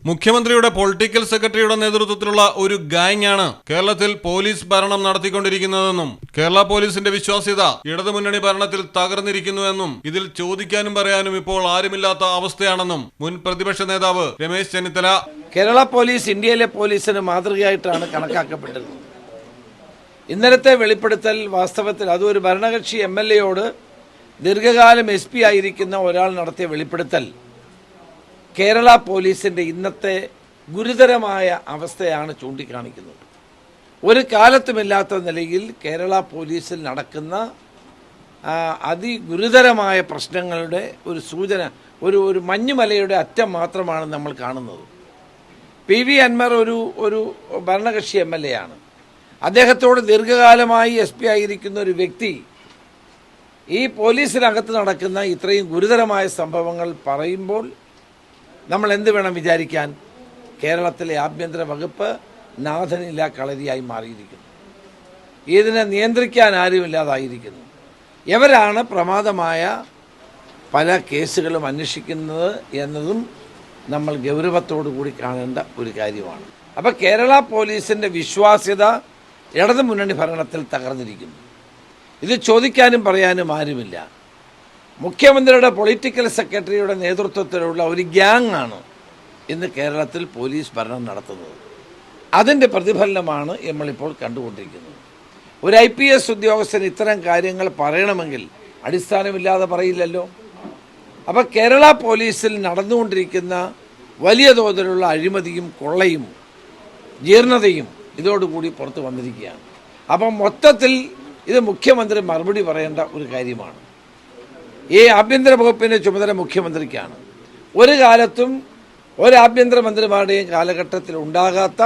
മുഖ്യമന്ത്രിയുടെ പൊളിറ്റിക്കൽ സെക്രട്ടറിയുടെ നേതൃത്വത്തിലുള്ള ഒരു ഗാങ്ങാണ് കേരളത്തിൽ പോലീസ് ഭരണം നടത്തിക്കൊണ്ടിരിക്കുന്നതെന്നും കേരള പോലീസിന്റെ വിശ്വാസ്യത ഇടതുമുന്നണി ഭരണത്തിൽ തകർന്നിരിക്കുന്നുവെന്നും ഇതിൽ ചോദിക്കാനും പറയാനും ഇപ്പോൾ ആരുമില്ലാത്ത അവസ്ഥയാണെന്നും മുൻ പ്രതിപക്ഷ നേതാവ് രമേശ് ചെന്നിത്തല. കേരള പോലീസ് ഇന്ത്യയിലെ പോലീസിന് മാതൃകയായിട്ടാണ് കണക്കാക്കപ്പെട്ടത്. ഇന്നലത്തെ വെളിപ്പെടുത്തൽ വാസ്തവത്തിൽ അതൊരു ഭരണകക്ഷി MLAയോട് ദീർഘകാലം SP ആയിരിക്കുന്ന ഒരാൾ നടത്തിയ വെളിപ്പെടുത്തൽ കേരള പോലീസിന്റെ ഇന്നത്തെ ഗുരുതരമായ അവസ്ഥയാണ് ചൂണ്ടിക്കാണിക്കുന്നത്. ഒരു കാലത്തുമില്ലാത്ത നിലയിൽ കേരള പോലീസിൽ നടക്കുന്ന അതിഗുരുതരമായ പ്രശ്നങ്ങളുടെ ഒരു സൂചന, ഒരു മഞ്ഞുമലയുടെ അറ്റം മാത്രമാണ് നമ്മൾ കാണുന്നത്. PV അൻവർ ഒരു ഭരണകക്ഷി MLA ആണ്. അദ്ദേഹത്തോട് ദീർഘകാലമായി SP ആയിരിക്കുന്ന ഒരു വ്യക്തി ഈ പോലീസിനകത്ത് നടക്കുന്ന ഇത്രയും ഗുരുതരമായ സംഭവങ്ങൾ പറയുമ്പോൾ നമ്മൾ എന്ത് വേണം വിചാരിക്കാൻ? കേരളത്തിലെ ആഭ്യന്തര വകുപ്പ് നാഥനില്ല കളരിയായി മാറിയിരിക്കുന്നു. ഇതിനെ നിയന്ത്രിക്കാൻ ആരുമില്ലാതായിരിക്കുന്നു. എവരാണ് പ്രമാദമായ പല കേസുകളും അന്വേഷിക്കുന്നത് എന്നതും നമ്മൾ ഗൗരവത്തോടു കൂടി കാണേണ്ട ഒരു കാര്യമാണ്. അപ്പോൾ കേരള പോലീസിൻ്റെ വിശ്വാസ്യത ഇടതു മുന്നണി ഭരണത്തിൽ തകർന്നിരിക്കുന്നു. ഇത് ചോദിക്കാനും പറയാനും ആരുമില്ല. മുഖ്യമന്ത്രിയുടെ പൊളിറ്റിക്കൽ സെക്രട്ടറിയുടെ നേതൃത്വത്തിലുള്ള ഒരു ഗ്യാങ് ആണ് ഇന്ന് കേരളത്തിൽ പോലീസ് ഭരണം നടത്തുന്നത്. അതിൻ്റെ പ്രതിഫലനമാണ് നമ്മളിപ്പോൾ കണ്ടുകൊണ്ടിരിക്കുന്നത്. ഒരു IPS ഉദ്യോഗസ്ഥൻ ഇത്തരം കാര്യങ്ങൾ പറയണമെങ്കിൽ അടിസ്ഥാനമില്ലാതെ പറയില്ലല്ലോ. അപ്പോൾ കേരള പോലീസിൽ നടന്നുകൊണ്ടിരിക്കുന്ന വലിയ തോതിലുള്ള അഴിമതിയും കൊള്ളയും ജീർണതയും ഇതോടുകൂടി പുറത്തു വന്നിരിക്കുകയാണ്. അപ്പം മൊത്തത്തിൽ ഇത് മുഖ്യമന്ത്രി മറുപടി പറയേണ്ട ഒരു കാര്യമാണ്. ഈ ആഭ്യന്തര വകുപ്പിൻ്റെ ചുമതല മുഖ്യമന്ത്രിക്കാണ്. ഒരു കാലത്തും ഒരു ആഭ്യന്തരമന്ത്രിമാരുടെയും കാലഘട്ടത്തിൽ ഉണ്ടാകാത്ത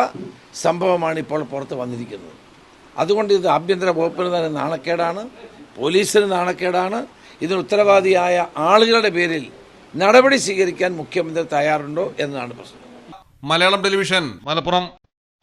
സംഭവമാണ് ഇപ്പോൾ പുറത്ത് വന്നിരിക്കുന്നത്. അതുകൊണ്ട് ഇത് ആഭ്യന്തര വകുപ്പിന് തന്നെ നാണക്കേടാണ്, പോലീസിന് നാണക്കേടാണ്. ഇതിന് ഉത്തരവാദിയായ ആളുകളുടെ പേരിൽ നടപടി സ്വീകരിക്കാൻ മുഖ്യമന്ത്രി തയ്യാറുണ്ടോ എന്നതാണ് പ്രശ്നം. മലയാളം ടെലിവിഷൻ, മലപ്പുറം.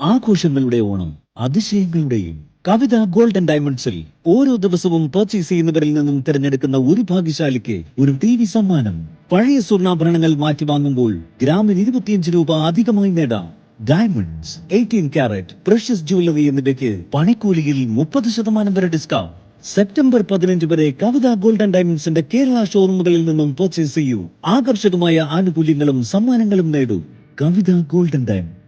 ആഘോഷങ്ങളുടെ ഓണം, അതിശയങ്ങളുടെയും. കവിത ഗോൾഡ് ആൻഡ് ഡയമണ്ട്സിൽ ഓരോ ദിവസവും പർച്ചേസ് ചെയ്യുന്നവരിൽ നിന്നും തിരഞ്ഞെടുക്കുന്ന ഒരു ഭാഗ്യശാലിക്ക് ഒരു TV സമ്മാനം. പഴയ സ്വർണ്ണാഭരണങ്ങൾ മാറ്റി വാങ്ങുമ്പോൾ ഗ്രാമിന് 25 രൂപ അധികമായി നേടാം. ഡയമണ്ട്സ്, 18 കാരറ്റ്, പ്രഷ്യസ് ജ്വല്ലറി എന്നിവയ്ക്ക് പണിക്കൂലിയിൽ 30% വരെ ഡിസ്കൗണ്ട്. സെപ്റ്റംബർ 15 വരെ കവിത ഗോൾഡ് ആൻഡ് ഡയമണ്ട്സിന്റെ കേരള ഷോറൂമുകളിൽ നിന്നും പർച്ചേസ് ചെയ്യൂ. ആകർഷകമായ ആനുകൂല്യങ്ങളും സമ്മാനങ്ങളും നേടൂ. കവിത ഗോൾഡ് ആൻഡ് ഡയമണ്ട്സ്.